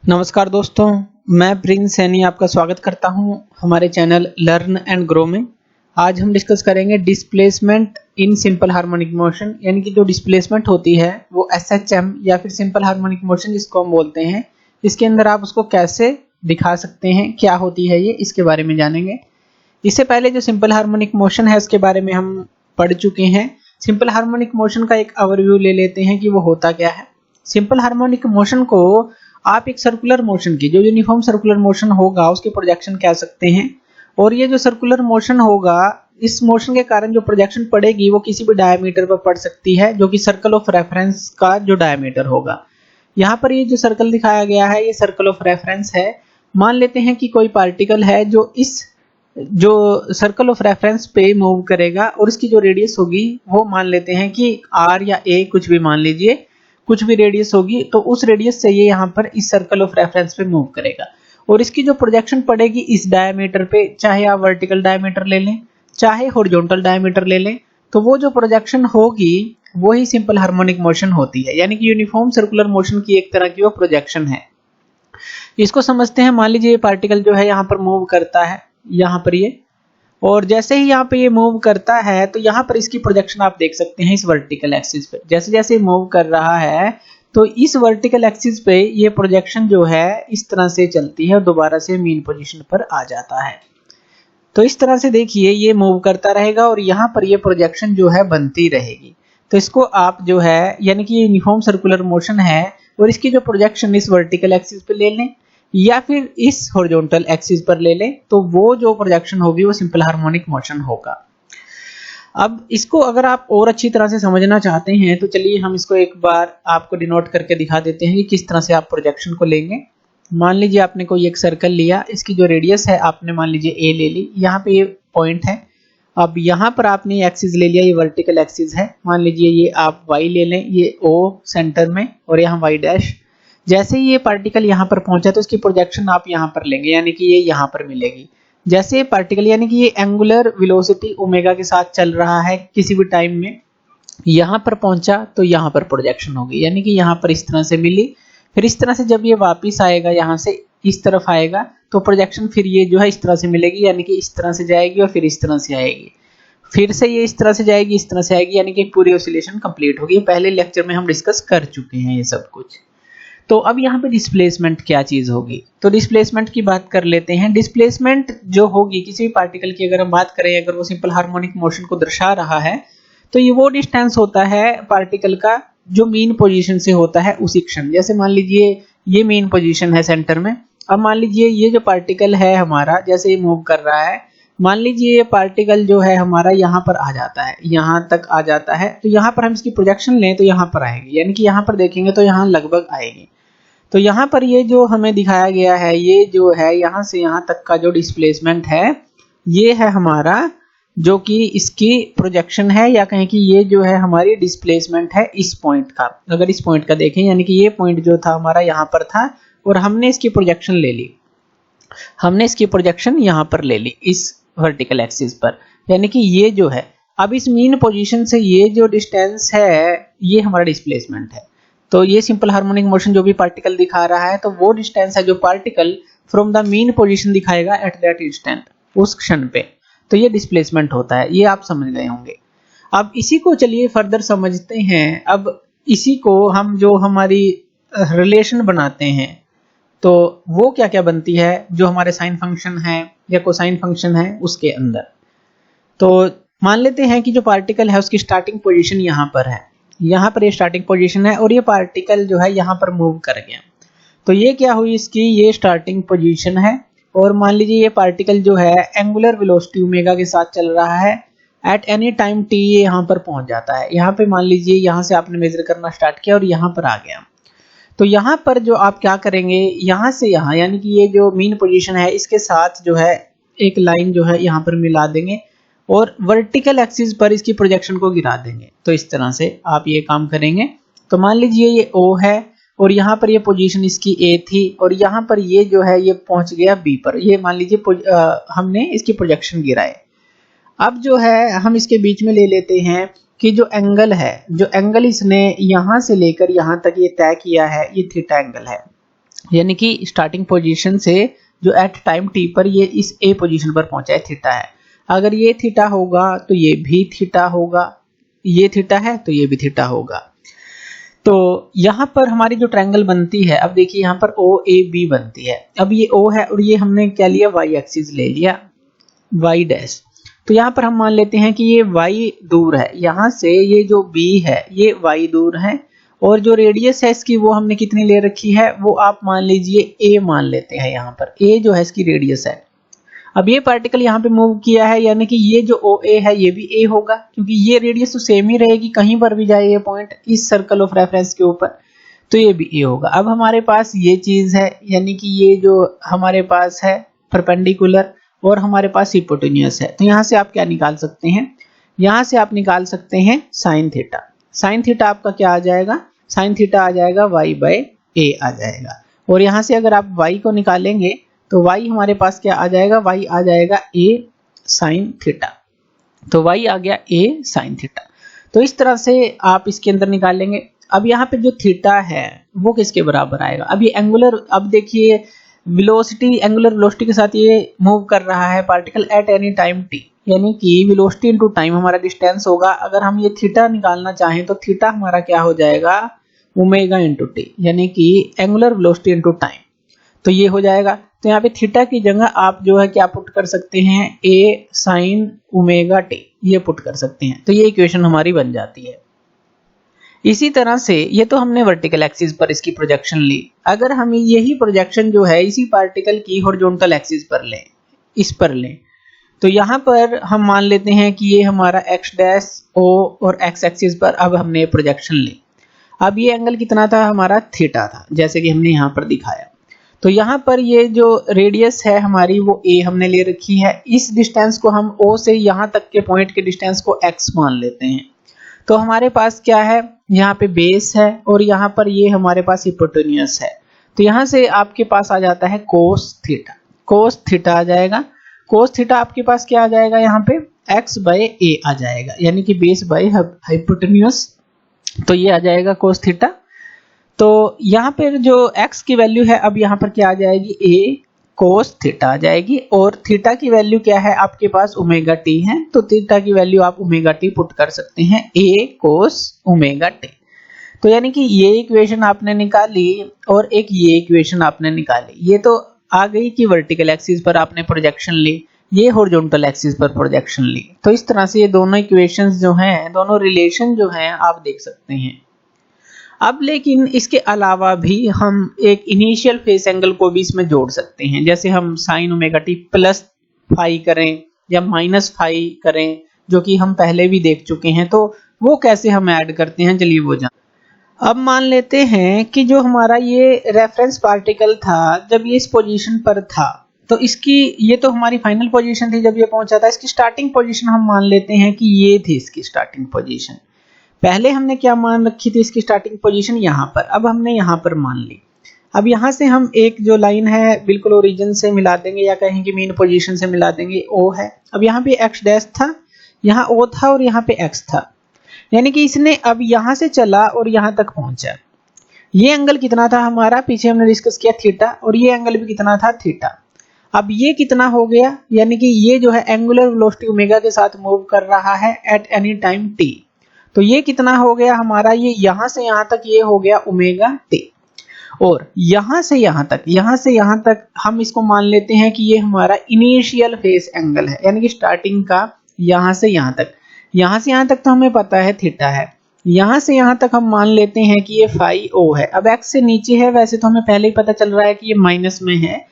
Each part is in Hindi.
नमस्कार दोस्तों, मैं प्रिंस सैनी आपका स्वागत करता हूं हमारे चैनल लर्न एंड ग्रो में। आज हम डिस्कस करेंगे displacement in simple harmonic motion, यानी कि जो डिस्प्लेसमेंट होती है वो एसएचएम या फिर सिंपल हार्मोनिक मोशन जिसको हम बोलते हैं, इसके अंदर आप उसको कैसे दिखा सकते हैं, क्या होती है ये, इसके बारे में जानेंगे। इससे पहले जो सिंपल हार्मोनिक मोशन है उसके बारे में हम पढ़ चुके हैं। सिंपल हार्मोनिक मोशन का एक ओवरव्यू ले लेते हैं कि वो होता क्या है। सिंपल हार्मोनिक मोशन को आप एक सर्कुलर मोशन की, जो यूनिफॉर्म सर्कुलर मोशन होगा, उसके प्रोजेक्शन कह सकते हैं। और ये जो सर्कुलर मोशन होगा, इस मोशन के कारण जो प्रोजेक्शन पड़ेगी वो किसी भी डायमीटर पर पड़ सकती है, जो कि सर्कल ऑफ रेफरेंस का जो डायमीटर होगा। यहाँ पर ये जो सर्कल दिखाया गया है ये सर्कल ऑफ रेफरेंस है। मान लेते हैं कि कोई पार्टिकल है जो इस जो सर्कल ऑफ रेफरेंस पे मूव करेगा और इसकी जो रेडियस होगी वो मान लेते हैं कि r या a, कुछ भी मान लीजिए, कुछ भी रेडियस होगी, तो उस रेडियस से ये यहाँ पर इस सर्कल ऑफ रेफरेंस पे मूव करेगा और इसकी जो प्रोजेक्शन पड़ेगी इस डायमीटर पे, चाहे आप वर्टिकल डायमीटर ले लें चाहे हॉरिजॉन्टल डायमीटर ले लें, तो वो जो प्रोजेक्शन होगी वही सिंपल हार्मोनिक मोशन होती है। यानी कि यूनिफॉर्म सर्कुलर मोशन की एक तरह की वो प्रोजेक्शन है। इसको समझते हैं। मान लीजिए ये पार्टिकल जो है यहाँ पर मूव करता है, यहाँ पर ये, और जैसे ही यहाँ पे ये मूव करता है तो यहाँ पर इसकी प्रोजेक्शन आप देख सकते हैं इस वर्टिकल एक्सिस पे। जैसे जैसे मूव कर रहा है तो इस वर्टिकल एक्सिस पे ये प्रोजेक्शन जो है इस तरह से चलती है और दोबारा से मीन पोजीशन पर आ जाता है। तो इस तरह से देखिए ये मूव करता रहेगा और यहाँ पर ये प्रोजेक्शन जो है बनती रहेगी। तो इसको आप जो है, यानी कि ये यूनिफॉर्म सर्कुलर मोशन है और इसकी जो प्रोजेक्शन इस वर्टिकल एक्सिस पे ले लें या फिर इस हॉरिजॉन्टल एक्सिस पर ले लें, तो वो जो प्रोजेक्शन होगी वो सिंपल हार्मोनिक मोशन होगा। अब इसको अगर आप और अच्छी तरह से समझना चाहते हैं तो चलिए हम इसको एक बार आपको डिनोट करके दिखा देते हैं कि किस तरह से आप प्रोजेक्शन को लेंगे। मान लीजिए आपने कोई एक सर्कल लिया, इसकी जो रेडियस है आपने मान लीजिए ए ले ली, यहाँ पे ये पॉइंट है। अब यहाँ पर आपने एक्सिस ले लिया, ये वर्टिकल एक्सिस है। मान लीजिए ये आप वाई ले लें, ये ओ सेंटर में और यहाँ वाई डैश। जैसे ही ये पार्टिकल यहाँ पर पहुंचा तो इसकी प्रोजेक्शन आप यहाँ पर लेंगे, यानी कि ये यहाँ पर मिलेगी। जैसे पार्टिकल, यानी कि ये एंगुलर वेलोसिटी ओमेगा के साथ चल रहा है किसी भी टाइम में, यहाँ पर पहुंचा तो यहाँ पर प्रोजेक्शन होगी, यानी कि यहाँ पर इस तरह से मिली। फिर इस तरह से जब ये वापिस आएगा, यहाँ से इस तरफ आएगा तो प्रोजेक्शन फिर ये जो है इस तरह से मिलेगी, यानी कि इस तरह से जाएगी और फिर इस तरह से आएगी, फिर से ये इस तरह से जाएगी, इस तरह से आएगी, यानी कि पूरी ऑसिलेशन कंप्लीट होगी। पहले लेक्चर में हम डिस्कस कर चुके हैं ये सब कुछ। तो अब यहाँ पे डिस्प्लेसमेंट क्या चीज होगी, तो डिस्प्लेसमेंट की बात कर लेते हैं। डिस्प्लेसमेंट जो होगी किसी भी पार्टिकल की, अगर हम बात करें, अगर वो सिंपल हार्मोनिक मोशन को दर्शा रहा है तो ये वो डिस्टेंस होता है पार्टिकल का जो मीन पोजीशन से होता है उसी क्षण। जैसे मान लीजिए ये मीन पोजीशन है सेंटर में। अब मान लीजिए ये जो पार्टिकल है हमारा, जैसे ये मूव कर रहा है, मान लीजिए ये पार्टिकल जो है हमारा यहाँ पर आ जाता है, यहाँ तक आ जाता है, तो यहाँ पर हम इसकी प्रोजेक्शन लें तो यहाँ पर आएगी, यानी कि यहाँ पर देखेंगे तो यहाँ लगभग आएगी। तो यहाँ पर ये जो हमें दिखाया गया है, ये जो है यहाँ से यहाँ तक का जो डिस्प्लेसमेंट है, ये है हमारा जो कि इसकी प्रोजेक्शन है, या कहें कि ये जो है हमारी डिस्प्लेसमेंट है इस पॉइंट का। अगर इस पॉइंट का देखें, यानी कि ये पॉइंट जो था हमारा यहाँ पर था और हमने इसकी प्रोजेक्शन ले ली, हमने इसकी प्रोजेक्शन यहाँ पर ले ली इस वर्टिकल एक्सिस पर, यानी कि ये जो है, अब इस मीन पोजीशन से ये जो डिस्टेंस है ये हमारा डिस्प्लेसमेंट है। तो ये सिंपल हार्मोनिक मोशन जो भी पार्टिकल दिखा रहा है, तो वो डिस्टेंस है जो particle from the mean position दिखाएगा एट दैट इंस्टेंट, उस क्षण पे। तो ये डिस्प्लेसमेंट होता है, ये आप समझ गए होंगे। अब इसी को चलिए फर्दर समझते हैं। अब इसी को हम जो हमारी रिलेशन बनाते हैं तो वो क्या क्या बनती है, जो हमारे साइन फंक्शन है या कोसाइन फंक्शन है उसके अंदर। तो मान लेते हैं कि जो पार्टिकल है उसकी स्टार्टिंग पोजीशन यहाँ पर है, यहाँ पर ये स्टार्टिंग पोजीशन है और ये पार्टिकल जो है यहाँ पर मूव कर गया। तो ये क्या हुई, इसकी ये स्टार्टिंग पोजीशन है और मान लीजिए ये पार्टिकल जो है एंगुलर वेलोसिटी ओमेगा के साथ चल रहा है, एट एनी टाइम टी ये यहाँ पर पहुंच जाता है। यहाँ पे मान लीजिए यहाँ से आपने मेजर करना स्टार्ट किया और यहाँ पर आ गया। तो यहाँ पर जो आप क्या करेंगे, यहाँ से यहाँ, यानी कि ये जो मीन पोजीशन है इसके साथ जो है एक लाइन जो है यहाँ पर मिला देंगे और वर्टिकल एक्सिस पर इसकी प्रोजेक्शन को गिरा देंगे। तो इस तरह से आप ये काम करेंगे। तो मान लीजिए ये O है और यहाँ पर ये पोजीशन इसकी A थी और यहाँ पर ये जो है ये पहुंच गया B पर। ये मान लीजिए हमने इसकी प्रोजेक्शन गिराए। अब जो है हम इसके बीच में ले लेते हैं कि जो एंगल है, जो एंगल इसने यहाँ से लेकर यहाँ तक ये तय किया है, ये थीटा एंगल है। यानी कि स्टार्टिंग पोजीशन से जो एट टाइम टी पर ये इस ए पोजीशन पर पहुंचा है थीटा है। अगर ये थीटा होगा तो ये भी थीटा होगा, ये थीटा है तो ये भी थीटा होगा। तो यहाँ पर हमारी जो ट्रायंगल बनती है, अब देखिए यहाँ पर ओ ए बी बनती है। अब ये ओ है और ये हमने क्या लिया, वाई एक्सिस ले लिया, वाई डैश। तो यहाँ पर हम मान लेते हैं कि ये y दूर है, यहाँ से ये जो b है ये y दूर है, और जो रेडियस है इसकी वो हमने कितनी ले रखी है, वो आप मान लीजिए a मान लेते हैं। यहाँ पर a जो है इसकी रेडियस है। अब ये पार्टिकल यहाँ पे मूव किया है, यानी कि ये जो OA है ये भी a होगा, क्योंकि ये रेडियस तो सेम ही रहेगी, कहीं पर भी जाए ये पॉइंट इस सर्कल ऑफ रेफरेंस के ऊपर, तो ये भी a होगा। अब हमारे पास ये चीज है, यानी कि ये जो हमारे पास है परपेंडिकुलर और हमारे पास हिपोटेन्यूस है, तो यहाँ से आप क्या निकाल सकते हैं, यहाँ से आप निकाल सकते हैं साइन थीटा। साइन थीटा आपका क्या आ जाएगा, साइन थीटा आ जाएगा y बाय a आ जाएगा। और यहाँ से अगर आप y को निकालेंगे तो y हमारे पास क्या आ जाएगा, y आ जाएगा a साइन थीटा। तो y आ गया a साइन थीटा। तो इस तरह से आप इसके अंदर निकालेंगे। अब यहाँ पे जो थीटा है वो किसके बराबर आएगा, अब ये एंगुलर, अब देखिए वेलोसिटी, एंगुलर वेलोसिटी के साथ ये मूव कर रहा है particle at any time t, यानी कि वेलोसिटी इनटू टाइम हमारा डिस्टेंस होगा। अगर हम ये थीटा निकालना चाहें तो थीटा हमारा क्या हो जाएगा, ओमेगा इनटू टी, यानी कि एंगुलर वेलोसिटी इनटू टाइम, तो ये हो जाएगा। तो यहाँ पे थीटा की जगह आप जो है क्या पुट कर सकते हैं, a साइन ओमेगा टी, ये पुट कर सकते हैं। तो ये इक्वेशन हमारी बन जाती है। इसी तरह से ये तो हमने वर्टिकल एक्सिस पर इसकी प्रोजेक्शन ली। अगर हम यही प्रोजेक्शन जो है इसी पार्टिकल की हॉरिजॉन्टल एक्सिस पर लें, इस पर लें, तो यहाँ पर हम मान लेते हैं कि ये हमारा x डैश o और x एक्सिस पर अब हमने प्रोजेक्शन ली। अब ये एंगल कितना था, हमारा थीटा था, जैसे कि हमने यहाँ पर दिखाया। तो यहाँ पर ये जो रेडियस है हमारी वो a हमने ले रखी है। इस डिस्टेंस को हम o से यहाँ तक के पॉइंट के डिस्टेंस को x मान लेते हैं। तो हमारे पास क्या है, यहाँ पे बेस है और यहाँ पर ये हमारे पास हिपोटेन्यूस है। तो यहाँ से आपके पास आ जाता है कोस थीटा, कोस थीटा आ जाएगा। कोस थीटा आपके पास क्या आ जाएगा, यहाँ पे x बाय a आ जाएगा, यानी कि बेस बाय हिपोटेन्यूस, तो ये आ जाएगा कोस थीटा। तो यहाँ पर जो x की वैल्यू है अब यहाँ पर क्या आ जाएगी, a कोस थीटा आ जाएगी। और थीटा की वैल्यू क्या है आपके पास, ओमेगा टी है, तो थीटा की वैल्यू आप ओमेगा टी पुट कर सकते हैं, a कोस ओमेगा टी। तो यानी कि ये इक्वेशन आपने निकाली और एक ये इक्वेशन आपने निकाली। ये तो आ गई कि वर्टिकल एक्सिस पर आपने प्रोजेक्शन ली, ये हॉरिजॉन्टल एक्सिस पर प्रोजेक्शन ली। तो इस तरह से ये दोनों इक्वेशंस जो हैं, दोनों रिलेशन जो हैं आप देख सकते हैं। अब लेकिन इसके अलावा भी हम एक इनिशियल फेस एंगल को भी इसमें जोड़ सकते हैं, जैसे हम sine omega t plus phi करें या माइनस फाई करें, जो कि हम पहले भी देख चुके हैं। तो वो कैसे हम ऐड करते हैं, चलिए वो जान। अब मान लेते हैं कि जो हमारा ये रेफरेंस पार्टिकल था जब ये इस पोजीशन पर था, तो इसकी ये तो हमारी फाइनल पोजीशन थी जब ये पहुंचा था। इसकी स्टार्टिंग पोजीशन हम मान लेते हैं कि ये थी इसकी स्टार्टिंग पोजीशन। पहले हमने क्या मान रखी थी इसकी स्टार्टिंग पोजीशन यहाँ पर, अब हमने यहाँ पर मान ली। अब यहाँ से हम एक जो लाइन है बिल्कुल ओरिजिन से मिला देंगे या कहें कि मेन पोजीशन से मिला देंगे, O है। अब यहाँ पे x डैश था, यहाँ O था और यहाँ पे x था, यानी कि इसने अब यहाँ से चला और यहाँ तक पहुंचा। ये एंगल कितना था हमारा, पीछे हमने डिस्कस किया थीटा, और ये एंगल भी कितना था, थीटा। अब ये कितना हो गया, यानी कि ये जो है एंगुलर वेलोसिटी ओमेगा के साथ मूव कर रहा है एट एनी टाइम t। तो ये कितना हो गया हमारा, ये यहाँ से यहाँ तक ये हो गया ओमेगा t, और यहाँ से यहाँ तक हम इसको मान लेते हैं कि ये हमारा इनिशियल फेस एंगल है, यानी कि स्टार्टिंग का यहाँ से यहाँ तक तो हमें पता है थीटा है। यहाँ से यहाँ तक हम मान लेते हैं कि ये फाई ओ है। अब x से नीचे है, वैसे तो हमें पहले ही पता चल रहा है कि ये माइनस में है।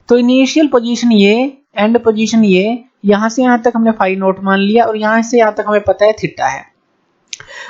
तो इनिशियल पोजीशन ये, एंड पोजीशन ये, यहाँ से यहाँ तक हमने फाई नोट मान लिया और यहाँ से यहाँ तक हमें पता है थीटा है।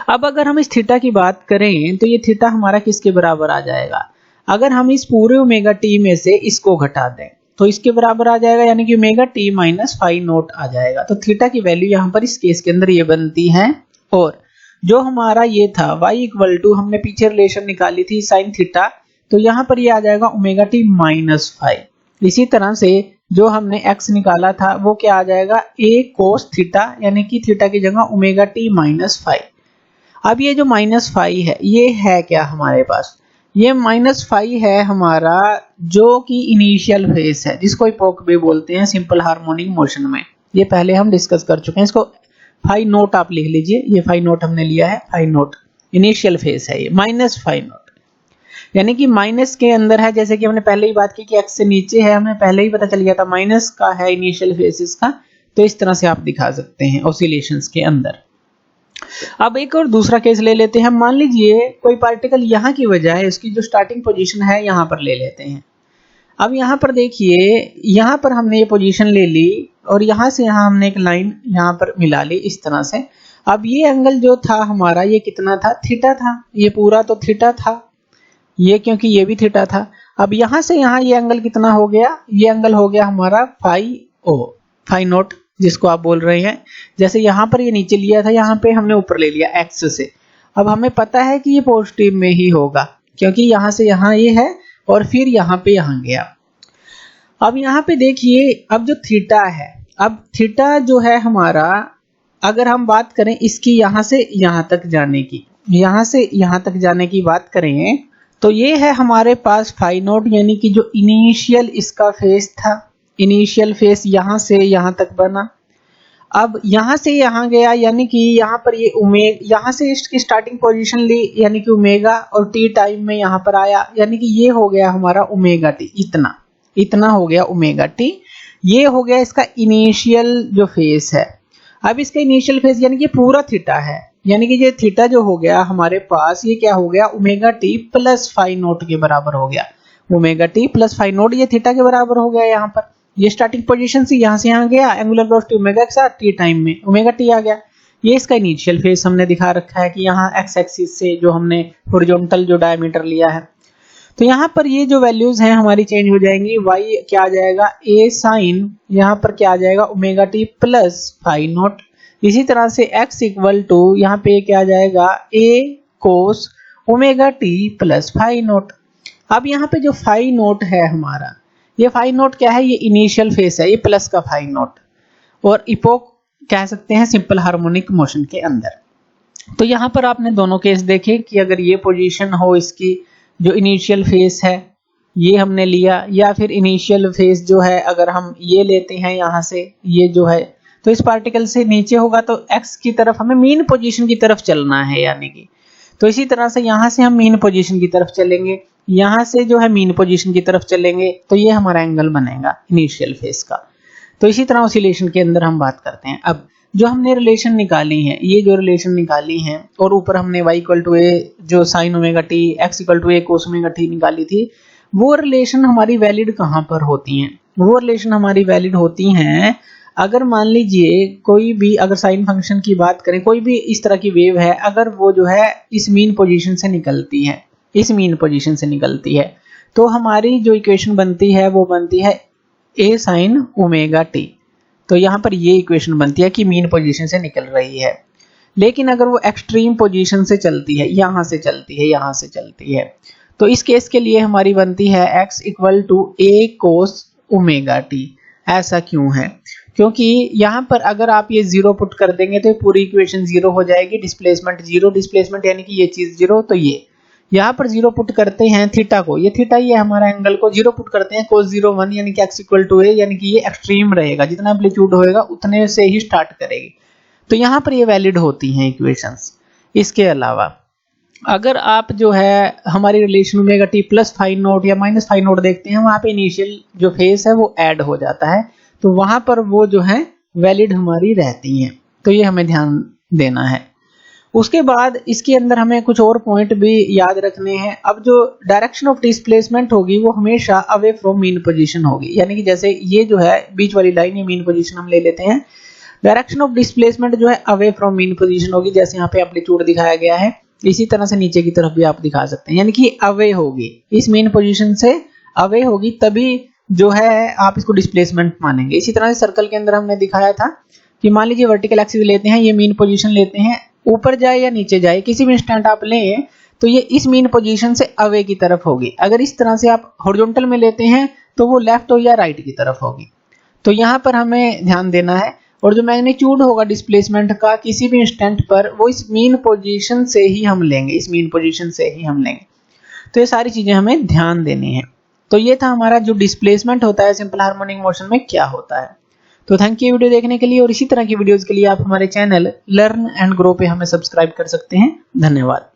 अब अगर हम इस थीटा की बात करें तो ये थीटा हमारा किसके बराबर आ जाएगा, अगर हम इस पूरे ओमेगा टी में से इसको घटा दें तो इसके बराबर आ जाएगा, यानी कि omega t minus phi nought आ जाएगा। तो थीटा की वैल्यू यहाँ पर इस केस के अंदर ये बनती है। और जो हमारा ये था y इक्वल टू, हमने पीछे रिलेशन निकाली थी साइन थीटा, तो यहाँ पर ये आ जाएगा ओमेगा टी माइनस फाई। इसी तरह से जो हमने x निकाला था वो क्या आ जाएगा, a कोस थीटा, यानी कि थीटा की जगह ओमेगा टी माइनस फाई। अब ये जो माइनस फाई है ये है क्या हमारे पास, ये -φ है हमारा जो कि इनिशियल फेज है, जिसको इपोक भी बोलते हैं सिंपल हार्मोनिक मोशन में। ये पहले हम डिस्कस कर चुके हैं। इसको फाइ नोट आप लिख लीजिए, ये फाइ नोट हमने लिया है, फाइ नोट इनिशियल फेज है ये, -φ नोट यानी कि माइनस के अंदर है। जैसे कि हमने पहले ही बात की कि एक्स से नीचे है, हमें पहले ही पता चल गया था माइनस का है इनिशियल फेजेस का, तो इस तरह से आप दिखा सकते हैं ऑसिलेशंस के अंदर। अब एक और दूसरा केस ले लेते हैं। मान लीजिए कोई पार्टिकल यहाँ की बजाय उसकी जो स्टार्टिंग पोजीशन है यहाँ पर ले लेते हैं। अब यहाँ पर देखिए, यहाँ पर हमने ये पोजीशन ले ली और यहाँ से यहाँ हमने एक लाइन यहाँ पर मिला ली इस तरह से। अब ये एंगल जो था हमारा, ये कितना था, थीटा था, ये पूरा तो थीटा था, ये क्योंकि ये भी थीटा था। अब यहाँ से यहाँ ये एंगल कितना हो गया, ये एंगल हो गया हमारा फाइ नोट जिसको आप बोल रहे हैं। जैसे यहाँ पर ये नीचे लिया था, यहाँ पे हमने ऊपर ले लिया एक्स से। अब हमें पता है कि ये पॉजिटिव में ही होगा क्योंकि यहाँ से यहाँ ये है और फिर यहाँ पे यहाँ गया। अब यहाँ पे देखिए, अब जो थीटा है, अब थीटा जो है हमारा, अगर हम बात करें इसकी यहाँ से यहाँ तक जाने की, यहाँ से यहाँ तक जाने की बात करें तो ये है हमारे पास फाइ नोट, यानी कि जो इनिशियल इसका फेज था, इनिशियल फेज यहाँ से यहाँ तक बना। अब यहाँ से यहाँ गया, यानी कि यहाँ पर ये ओमेगा, यहाँ से इसकी स्टार्टिंग पोजीशन ली यानी कि ओमेगा, और टी टाइम में यहाँ पर आया यानी कि ये हो गया हमारा ओमेगा टी, इतना हो गया ओमेगा टी। ये हो गया इसका इनिशियल जो फेज है। अब इसका इनिशियल फेज यानी कि पूरा थीटा है, यानी कि ये थीटा जो हो गया हमारे पास, ये क्या हो गया, omega t plus phi naught के बराबर हो गया। Omega t plus phi naught ये थीटा के बराबर हो गया। यहाँ पर ये स्टार्टिंग पोजीशन से यहाँ से यहाँ गया, एंगुलर वेलोसिटी ओमेगा के साथ टी टाइम में ओमेगा टी आ गया। ये इसका इनिशियल फेज हमने दिखा रखा है कि यहाँ एक्स एक्सिस से जो हमने हॉरिजॉन्टल जो डायमीटर लिया है, तो यहाँ पर ये जो वैल्यूज हैं हमारी चेंज हो जाएंगी। y क्या आ जाएगा, a साइन, यहाँ पर क्या आ जाएगा, omega t plus phi naught. इसी तरह से x इक्वल टू यहाँ पे क्या आ जाएगा, a cos omega t plus phi naught. अब यहाँ पे जो फाइ नोट है हमारा, ये फाइ नोट क्या है, ये इनिशियल फेज है, ये प्लस का फाइ नोट, और इपोक कह सकते हैं सिंपल हार्मोनिक मोशन के अंदर। तो यहाँ पर आपने दोनों केस देखे कि अगर ये पोजीशन हो इसकी, जो इनिशियल फेज है ये हमने लिया, या फिर इनिशियल फेज जो है अगर हम ये लेते हैं यहाँ से, ये जो है, तो इस पार्टिकल से नीचे होगा तो x की तरफ हमें मीन पोजीशन की तरफ चलना है, यानी कि तो इसी तरह से यहाँ से हम मीन पोजीशन की तरफ चलेंगे, यहाँ से जो है मीन पोजीशन की तरफ चलेंगे, तो ये हमारा एंगल बनेगा इनिशियल फेज का। तो इसी तरह ऑसिलेशन के अंदर हम बात करते हैं। अब जो हमने रिलेशन निकाली है, ये जो रिलेशन निकाली है, और ऊपर हमने y इक्वल टू ए जो sine omega t, x equal to a cos omega t निकाली थी, वो रिलेशन हमारी वैलिड कहाँ पर होती हैं, वो रिलेशन हमारी वैलिड होती हैं अगर मान लीजिए कोई भी, अगर साइन फंक्शन की बात करें, कोई भी इस तरह की वेव है, अगर वो जो है इस मीन पोजीशन से निकलती है, इस मीन पोजीशन से निकलती है, तो हमारी जो इक्वेशन बनती है वो बनती है a साइन ओमेगा टी। तो यहाँ पर ये इक्वेशन बनती है कि मीन पोजीशन से निकल रही है। लेकिन अगर वो एक्सट्रीम पोजीशन से चलती है, यहाँ से चलती है, यहाँ से चलती है, तो इस केस के लिए हमारी बनती है x equal to a cos omega t. ऐसा क्यों है, क्योंकि यहाँ पर अगर आप ये जीरो पुट कर देंगे तो पूरी इक्वेशन जीरो हो जाएगी, डिस्प्लेसमेंट जीरो, डिस्प्लेसमेंट यानी कि ये चीज जीरो, तो ये यहाँ पर जीरो पुट करते हैं थीटा को, ये थीटा ये हमारा एंगल को जीरो पुट करते हैं कोस 0 1 यानी कि x इक्वल टू a, यानी कि ये एक्सट्रीम रहेगा, जितना एम्पलीट्यूड होएगा उतने से ही स्टार्ट करेगी। तो यहाँ पर ये वैलिड होती हैं इक्वेशंस। इसके अलावा अगर आप जो है हमारी relation omega t plus phi naught या माइनस फाइ नोट देखते हैं, वहाँ पे इनिशियल जो फेज है वो ऐड हो जाता है, तो वहां पर वो जो है वैलिड हमारी रहती हैं। तो ये हमें ध्यान देना है। उसके बाद इसके अंदर हमें कुछ और पॉइंट भी याद रखने हैं। अब जो डायरेक्शन ऑफ डिस्प्लेसमेंट होगी वो हमेशा अवे फ्रॉम मीन पोजीशन होगी, यानी कि जैसे ये जो है बीच वाली लाइन, ये मीन पोजीशन हम ले लेते हैं। डायरेक्शन ऑफ डिस्प्लेसमेंट जो है अवे फ्रॉम मीन पोजीशन होगी, जैसे यहाँ पे एम्पलीट्यूड दिखाया गया है, इसी तरह से नीचे की तरफ भी आप दिखा सकते हैं, यानी कि अवे होगी, इस मीन पोजीशन से अवे होगी, तभी जो है आप इसको डिस्प्लेसमेंट मानेंगे। इसी तरह से सर्कल के अंदर हमने दिखाया था कि मान लीजिए वर्टिकल एक्सिस लेते हैं, ये मीन पोजीशन लेते हैं, ऊपर जाए या नीचे जाए, किसी भी इंस्टेंट आप लें तो ये इस मीन पोजीशन से अवे की तरफ होगी। अगर इस तरह से आप हॉरिजॉन्टल में लेते हैं तो वो लेफ्ट हो या राइट की तरफ होगी। तो यहाँ पर हमें ध्यान देना है। और जो मैग्नीट्यूड होगा डिस्प्लेसमेंट का किसी भी इंस्टेंट पर, वो इस मीन पोजीशन से ही हम लेंगे, इस मीन पोजीशन से ही हम लेंगे। तो ये सारी चीजें हमें ध्यान देनी है। तो ये था हमारा जो डिस्प्लेसमेंट होता है सिंपल हार्मोनिक मोशन में क्या होता है। तो थैंक यू वीडियो देखने के लिए, और इसी तरह की वीडियोस के लिए आप हमारे चैनल लर्न एंड ग्रो पे हमें सब्सक्राइब कर सकते हैं। धन्यवाद।